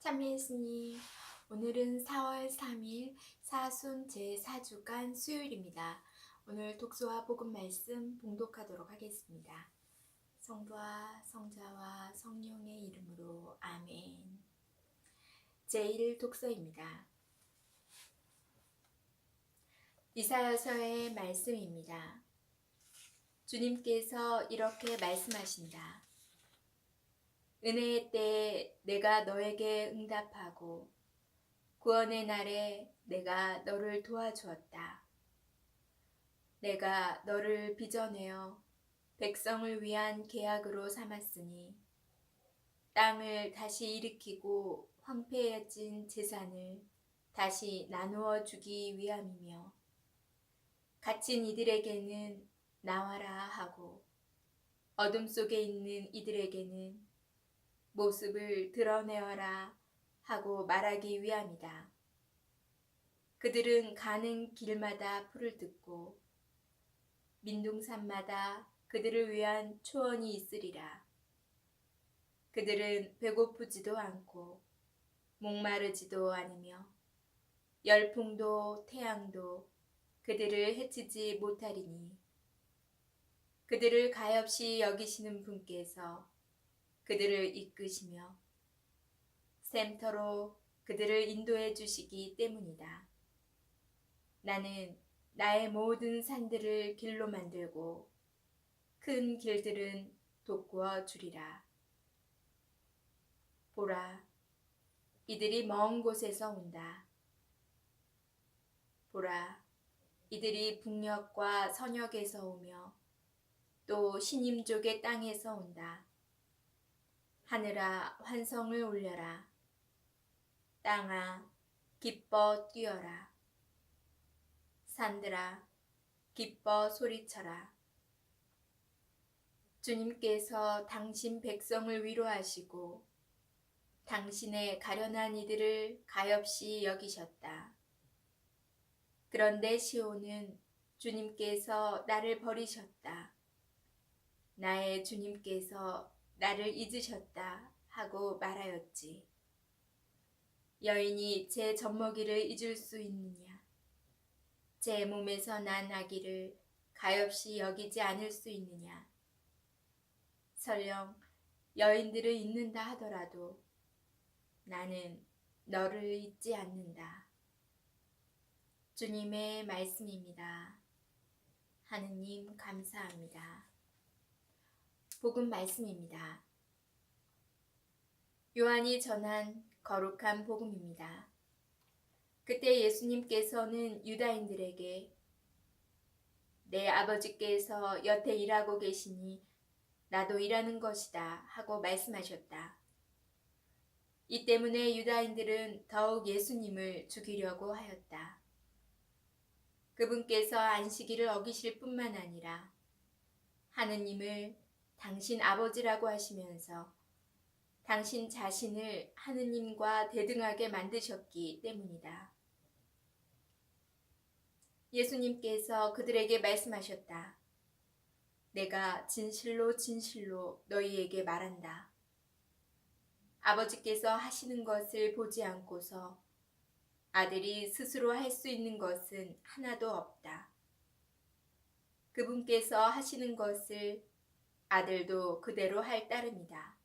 참예수님, 오늘은 4월 3일 사순 제4주간 수요일입니다. 오늘 독서와 복음 말씀 봉독하도록 하겠습니다. 성부와 성자와 성령의 이름으로 아멘. 제1 독서입니다. 이사야서의 말씀입니다. 주님께서 이렇게 말씀하신다. 은혜의 때에 내가 너에게 응답하고 구원의 날에 내가 너를 도와주었다. 내가 너를 빚어내어 백성을 위한 계약으로 삼았으니 땅을 다시 일으키고 황폐해진 재산을 다시 나누어 주기 위함이며 갇힌 이들에게는 나와라 하고 어둠 속에 있는 이들에게는 모습을 드러내어라 하고 말하기 위함이다. 그들은 가는 길마다 풀을 뜯고 민둥산마다 그들을 위한 초원이 있으리라. 그들은 배고프지도 않고 목마르지도 않으며 열풍도 태양도 그들을 해치지 못하리니 그들을 가엾이 여기시는 분께서 그들을 이끄시며 샘터로 그들을 인도해 주시기 때문이다. 나는 나의 모든 산들을 길로 만들고 큰 길들은 돋구어 주리라. 보라, 이들이 먼 곳에서 온다. 보라, 이들이 북녘과 서녘에서 오며 또 신임족의 땅에서 온다. 하늘아, 환성을 올려라. 땅아, 기뻐 뛰어라. 산들아, 기뻐 소리쳐라. 주님께서 당신 백성을 위로하시고 당신의 가련한 이들을 가엾이 여기셨다. 그런데 시온은 주님께서 나를 버리셨다. 나의 주님께서 나를 잊으셨다 하고 말하였지. 여인이 제 젖먹이를 잊을 수 있느냐? 제 몸에서 난 아기를 가엾이 여기지 않을 수 있느냐? 설령 여인들을 잊는다 하더라도 나는 너를 잊지 않는다. 주님의 말씀입니다. 하느님 감사합니다. 복음 말씀입니다. 요한이 전한 거룩한 복음입니다. 그때 예수님께서는 유다인들에게 내 아버지께서 여태 일하고 계시니 나도 일하는 것이다 하고 말씀하셨다. 이 때문에 유다인들은 더욱 예수님을 죽이려고 하였다. 그분께서 안식일을 어기실 뿐만 아니라 하느님을 당신 아버지라고 하시면서 당신 자신을 하느님과 대등하게 만드셨기 때문이다. 예수님께서 그들에게 말씀하셨다. 내가 진실로 진실로 너희에게 말한다. 아버지께서 하시는 것을 보지 않고서 아들이 스스로 할 수 있는 것은 하나도 없다. 그분께서 하시는 것을 아들도 그대로 할 따름이다.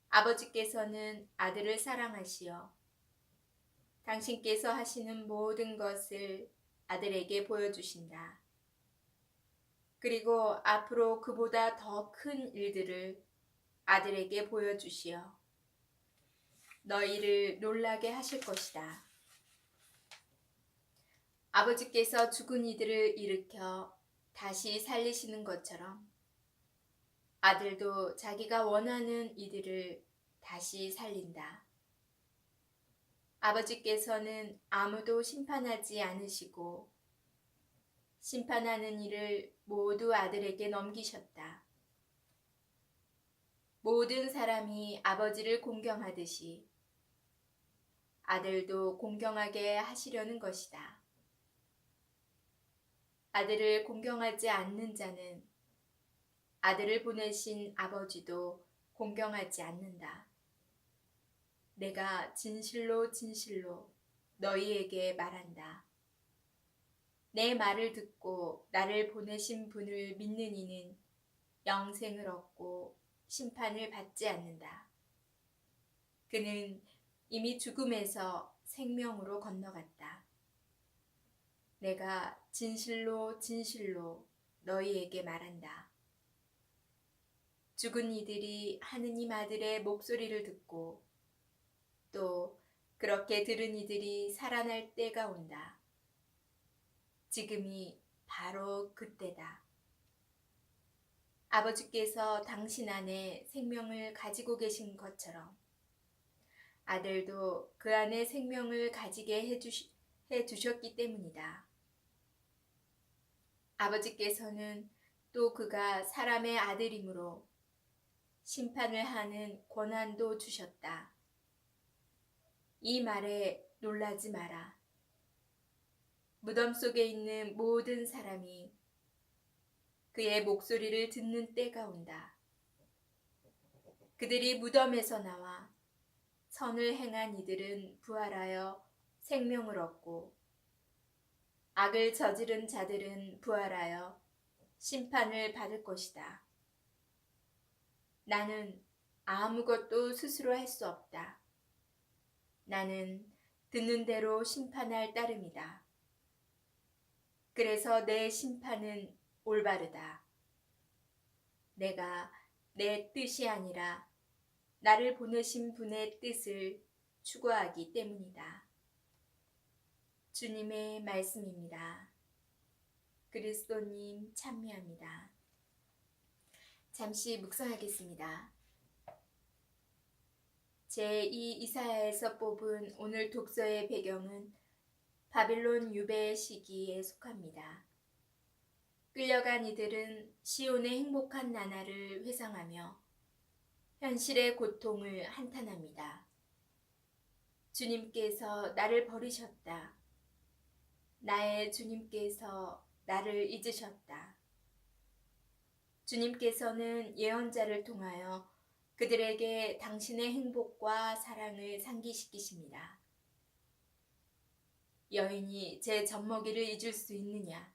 아버지께서는 아들을 사랑하시어 당신께서 하시는 모든 것을 아들에게 보여주신다. 그리고 앞으로 그보다 더 큰 일들을 아들에게 보여주시어 너희를 놀라게 하실 것이다. 아버지께서 죽은 이들을 일으켜 다시 살리시는 것처럼 아들도 자기가 원하는 이들을 다시 살린다. 아버지께서는 아무도 심판하지 않으시고 심판하는 일을 모두 아들에게 넘기셨다. 모든 사람이 아버지를 공경하듯이 아들도 공경하게 하시려는 것이다. 아들을 공경하지 않는 자는 아들을 보내신 아버지도 공경하지 않는다. 내가 진실로 진실로 너희에게 말한다. 내 말을 듣고 나를 보내신 분을 믿는 이는 영생을 얻고 심판을 받지 않는다. 그는 이미 죽음에서 생명으로 건너갔다. 내가 진실로 진실로 너희에게 말한다. 죽은 이들이 하느님 아들의 목소리를 듣고 또 그렇게 들은 이들이 살아날 때가 온다. 지금이 바로 그때다. 아버지께서 당신 안에 생명을 가지고 계신 것처럼 아들도 그 안에 생명을 가지게 해주셨기 때문이다. 아버지께서는 또 그가 사람의 아들이므로 심판을 하는 권한도 주셨다. 이 말에 놀라지 마라. 무덤 속에 있는 모든 사람이 그의 목소리를 듣는 때가 온다. 그들이 무덤에서 나와 선을 행한 이들은 부활하여 생명을 얻고 악을 저지른 자들은 부활하여 심판을 받을 것이다. 나는 아무것도 스스로 할 수 없다. 나는 듣는 대로 심판할 따름이다. 그래서 내 심판은 올바르다. 내가 내 뜻이 아니라 나를 보내신 분의 뜻을 추구하기 때문이다. 주님의 말씀입니다. 그리스도님 찬미합니다. 잠시 묵상하겠습니다. 제2 이사야에서 뽑은 오늘 독서의 배경은 바빌론 유배 시기에 속합니다. 끌려간 이들은 시온의 행복한 나날을 회상하며 현실의 고통을 한탄합니다. 주님께서 나를 버리셨다. 나의 주님께서 나를 잊으셨다. 주님께서는 예언자를 통하여 그들에게 당신의 행복과 사랑을 상기시키십니다. 여인이 제 젖먹이를 잊을 수 있느냐?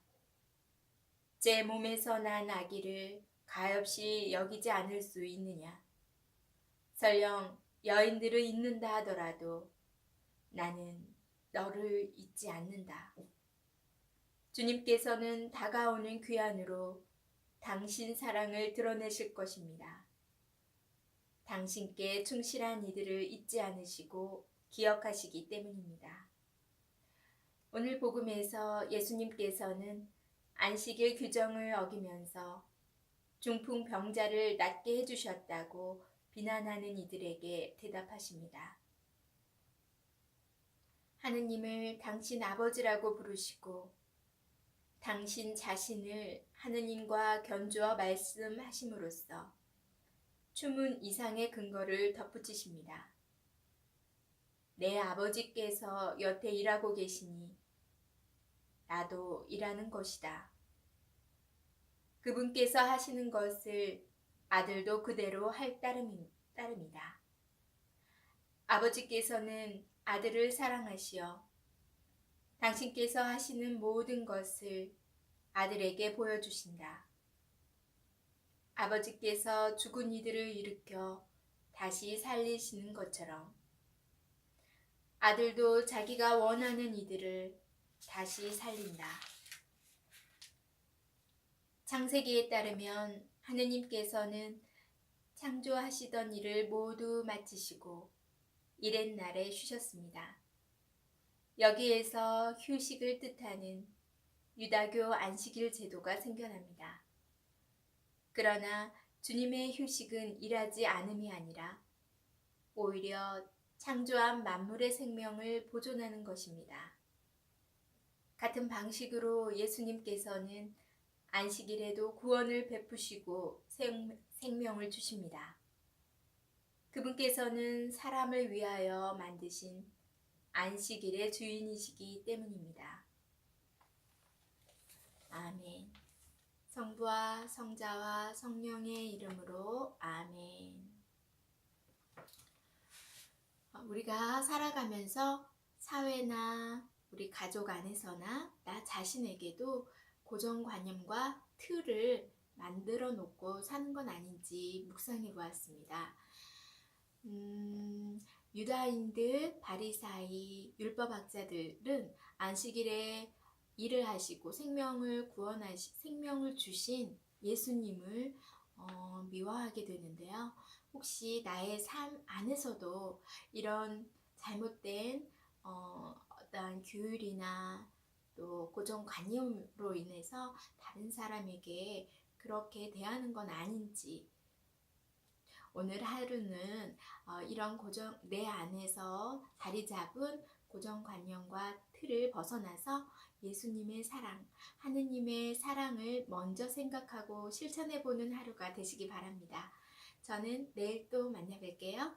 제 몸에서 난 아기를 가엾이 여기지 않을 수 있느냐? 설령 여인들을 잊는다 하더라도 나는 너를 잊지 않는다. 주님께서는 다가오는 귀환으로 당신 사랑을 드러내실 것입니다. 당신께 충실한 이들을 잊지 않으시고 기억하시기 때문입니다. 오늘 복음에서 예수님께서는 안식일 규정을 어기면서 중풍 병자를 낫게 해주셨다고 비난하는 이들에게 대답하십니다. 하느님을 당신 아버지라고 부르시고 당신 자신을 하느님과 견주어 말씀하심으로써 추문 이상의 근거를 덧붙이십니다. 내 아버지께서 여태 일하고 계시니 나도 일하는 것이다. 그분께서 하시는 것을 아들도 그대로 할 따름이다. 아버지께서는 아들을 사랑하시어 당신께서 하시는 모든 것을 아들에게 보여주신다. 아버지께서 죽은 이들을 일으켜 다시 살리시는 것처럼 아들도 자기가 원하는 이들을 다시 살린다. 창세기에 따르면 하느님께서는 창조하시던 일을 모두 마치시고 이렛날에 쉬셨습니다. 여기에서 휴식을 뜻하는 유다교 안식일 제도가 생겨납니다. 그러나 주님의 휴식은 일하지 않음이 아니라 오히려 창조한 만물의 생명을 보존하는 것입니다. 같은 방식으로 예수님께서는 안식일에도 구원을 베푸시고 생명을 주십니다. 그분께서는 사람을 위하여 만드신 안식일의 주인이시기 때문입니다. 아멘. 성부와 성자와 성령의 이름으로 아멘. 우리가 살아가면서 사회나 우리 가족 안에서나 나 자신에게도 고정관념과 틀을 만들어 놓고 사는 건 아닌지 묵상해 보았습니다. 유다인들, 바리사이, 율법학자들은 안식일에 일을 하시고 생명을 주신 예수님을 미워하게 되는데요. 혹시 나의 삶 안에서도 이런 잘못된 어떠한 규율이나 또 고정관념으로 인해서 다른 사람에게 그렇게 대하는 건 아닌지, 오늘 하루는 이런 내 안에서 자리 잡은 고정관념과 틀을 벗어나서 예수님의 사랑, 하느님의 사랑을 먼저 생각하고 실천해보는 하루가 되시기 바랍니다. 저는 내일 또 만나 뵐게요.